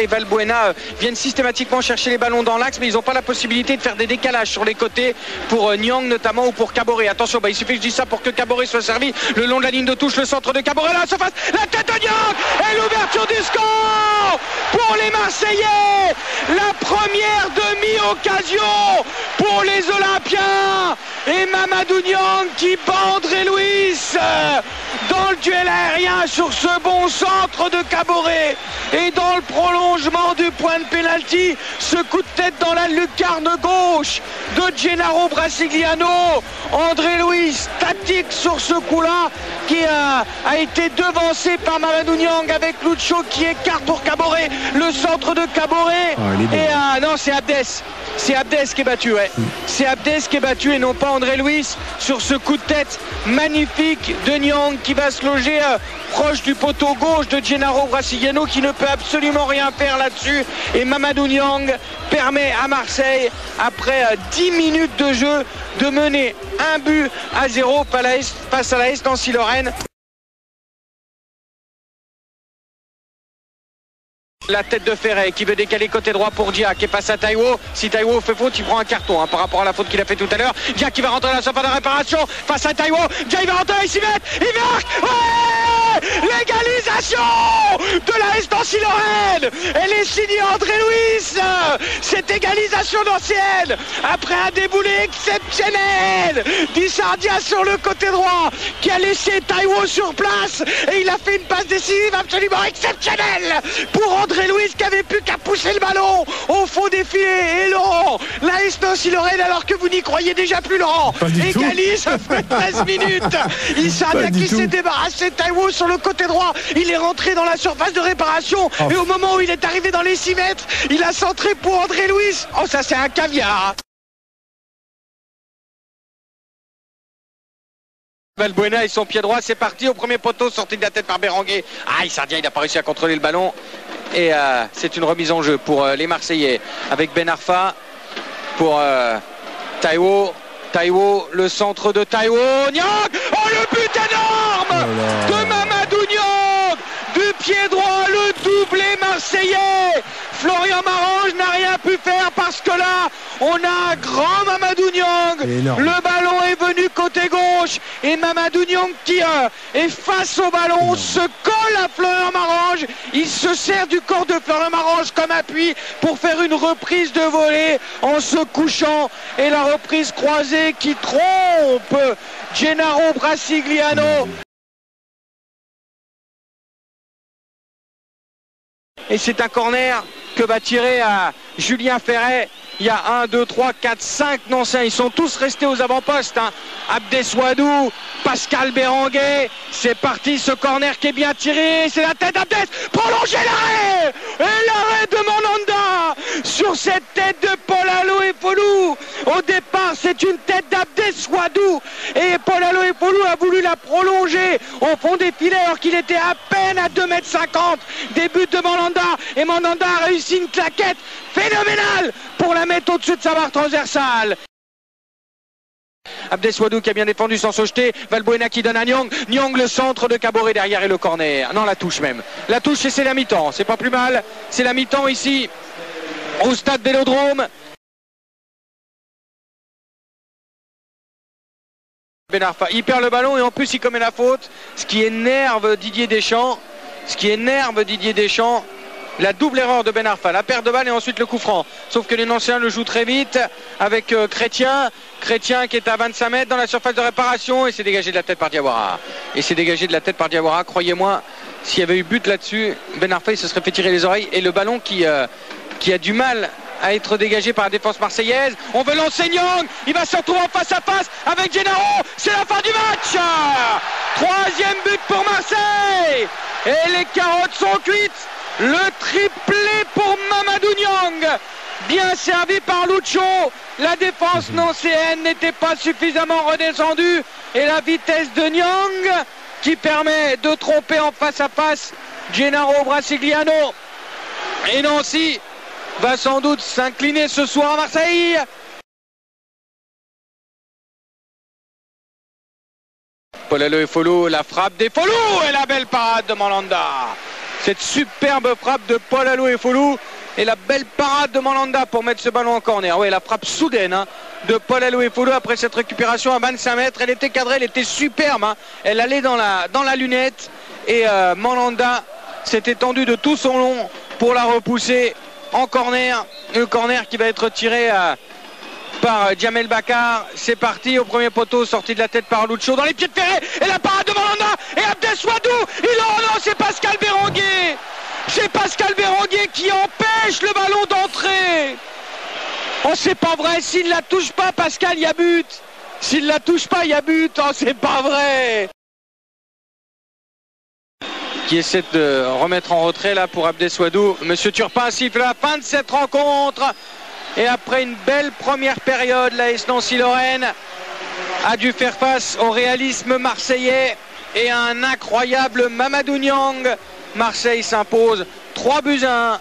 Et Valbuena viennent systématiquement chercher les ballons dans l'axe, mais ils n'ont pas la possibilité de faire des décalages sur les côtés pour Nyang notamment ou pour Caboret. Attention, il suffit que je dise ça pour que Caboret soit servi le long de la ligne de touche, le centre de Caboret, là, surface, la tête de Nyang et l'ouverture du score pour les Marseillais. La première demi-occasion pour les Olympiens et Mamadou Niang qui bat André Luis dans le duel aérien sur ce bon centre de Caboret. Et dans le prolongement du point de pénalty, ce coup de tête dans la lucarne gauche de Gennaro Brasigliano. André Luis statique sur ce coup-là qui a été devancé par Mamadou Niang avec Lucho qui écarte pour Caboret. Le centre de Caboret. Et non, c'est Abdes. C'est Abdes qui est battu, ouais. C'est Abdes qui est battu et non pas André Luis sur ce coup de tête magnifique de Niang qui va se loger proche du poteau gauche de Gennaro Brasigliano qui ne peut absolument rien faire là-dessus. Et Mamadou Niang permet à Marseille, après 10 minutes de jeu, de mener 1-0 face à la S Nancy-Lorraine. La tête de Ferret qui veut décaler côté droit pour Dia qui est face à Taiwo. Si Taiwo fait faute, il prend un carton par rapport à la faute qu'il a fait tout à l'heure. Dia qui va rentrer dans la surface de réparation face à Taiwo. Dia il va rentrer, il s'y met, il marque. Ouais, l'égalisation de la S Nancy-Lorraine. Elle est signée André Luis. Cette égalisation d'ancienne après un déboulé exceptionnel d'Issardia sur le côté droit qui a laissé Taiwo sur place et il a fait une passe décisive absolument exceptionnelle pour André Luis qui avait plus qu'à pousser le ballon au fond des filets. Et Laurent, la S Nancy-Lorraine, alors que vous n'y croyez déjà plus, Laurent, égalise après 13 minutes. Issardia qui s'est débarrassé de Taiwo sur le côté droit. Il est rentré dans la surface de réparation et au moment où il est arrivé dans les 6 mètres, il a centré pour André Luis. Oh, ça c'est un caviar. Valbuena et son pied droit, c'est parti au premier poteau, sorti de la tête par Berenguer. Issardia, il n'a pas réussi à contrôler le ballon. Et c'est une remise en jeu pour les Marseillais avec Ben Arfa pour Taiwo. Taiwo, le centre de Taiwo. Niang. Oh, le but énorme de Mamadou Niang. Du pied droit, le doublé marseillais. Florian Marange n'a rien pu faire parce que là, on a un grand Mamadou Niang. Le ballon est venu côté gauche et Mamadou Niang qui est face au ballon, se colle à Florian Marange. Il se sert du corps de Florian Marange comme appui pour faire une reprise de volée en se couchant. Et la reprise croisée qui trompe Gennaro Brasigliano. Et c'est un corner que va tirer à Julien Ferret. Il y a 1, 2, 3, 4, 5 Nancéens. Ils sont tous restés aux avant-postes. Abdes Ouadou, Pascal Berenguer. C'est parti, ce corner qui est bien tiré. C'est la tête d'Abdes. Prolongez l'arrêt. Et l'arrêt de Mandanda sur cette tête de Paul Aloefolu. Au départ, c'est une tête d'Abdes Ouadou. Et Paul Aloefolu a voulu la prolonger au fond des filets alors qu'il était à peine à 2,50 m. Début de Mandanda. Et Mandanda a réussi une claquette phénoménale pour la mettre au-dessus de sa barre transversale. Abdes Ouadou qui a bien défendu sans se jeter. Valbuena qui donne à Niang. Niang, le centre de Caboret derrière et le corner. Non, la touche même. La touche et c'est la mi-temps. C'est pas plus mal. C'est la mi-temps ici au stade Vélodrome. Ben Arfa, il perd le ballon et en plus il commet la faute. Ce qui énerve Didier Deschamps. La double erreur de Ben Arfa, la perte de balle et ensuite le coup franc. Sauf que les Nancéens le jouent très vite avec Chrétien qui est à 25 mètres dans la surface de réparation et s'est dégagé de la tête par Diawara. Croyez-moi, s'il y avait eu but là-dessus, Ben Arfa il se serait fait tirer les oreilles et le ballon qui a du mal à être dégagé par la défense marseillaise. On veut lancer Niang, il va se retrouver en face à face avec Gennaro. C'est la fin du match. 3e but pour Marseille et les carottes sont cuites. Le triplé pour Mamadou Niang, bien servi par Lucho. La défense nancéenne n'était pas suffisamment redescendue et la vitesse de Niang qui permet de tromper en face à face Gennaro Brasigliano. Et Nancy va sans doute s'incliner ce soir à Marseille. Paul Aloefolu, la frappe des Folou et la belle parade de Mandanda. Cette superbe frappe de Paul Alouefoulou et la belle parade de Mandanda pour mettre ce ballon en corner. Oui, la frappe soudaine de Paul Alouefoulou après cette récupération à 25 mètres. Elle était cadrée, elle était superbe. Elle allait dans la lunette et Mandanda s'est étendu de tout son long pour la repousser en corner. Un corner qui va être tiré par Djamel Bakar. C'est parti au premier poteau, sorti de la tête par Lucho dans les pieds de Ferré et la parade de Mandanda et Abdeswadou. Oh non, c'est Pascal Béranguer. C'est Pascal Béranguer qui empêche le ballon d'entrer. Oh, c'est pas vrai. S'il la touche pas, Pascal, il y a but. S'il la touche pas, il y a but. Oh, c'est pas vrai. Qui essaie de remettre en retrait là pour Abdeswadou. Monsieur Turpin siffle la fin de cette rencontre. Et après une belle première période, l'AS Nancy-Lorraine a dû faire face au réalisme marseillais et à un incroyable Mamadou Niang. Marseille s'impose 3-1.